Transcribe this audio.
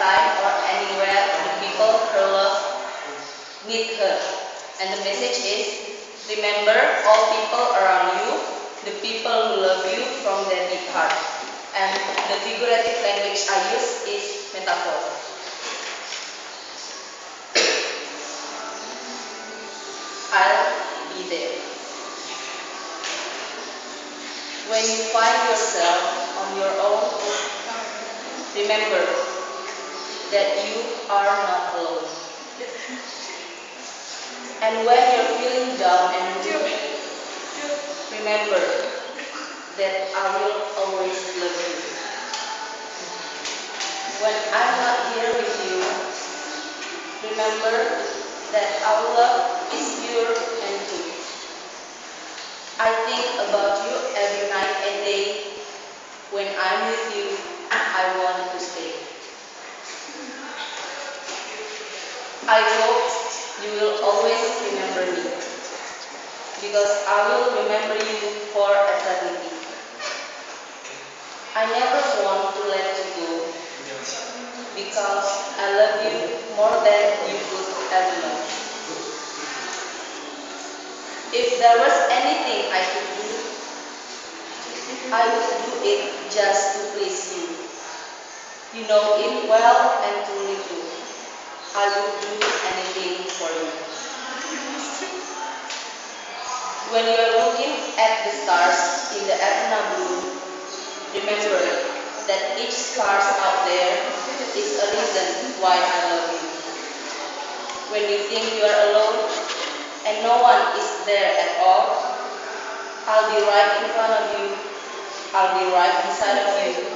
anytime or anywhere the people her love need her. And the message is, remember all people around you, the people who love you from their deep heart. And the figurative language I use is metaphor. I'll be there. When you find yourself on your own, remember that you are not alone. And when you're feeling down and blue, remember that I will always love you. When I'm not here with you, remember that our love is pure and true. I think about you every night and day. When I'm with you, I want to stay. I hope you will always remember me, because I will remember you for eternity. I never want to let you go, because I love you more than you could ever know. If there was anything I could do, I would do it just to please you. You know it well and truly true. I would do anything for you. When you are looking at the stars in the Etna blue, remember that each star out there is a reason why I love you. When you think you are alone and no one is there at all, I'll be right in front of you. I'll be right inside of you.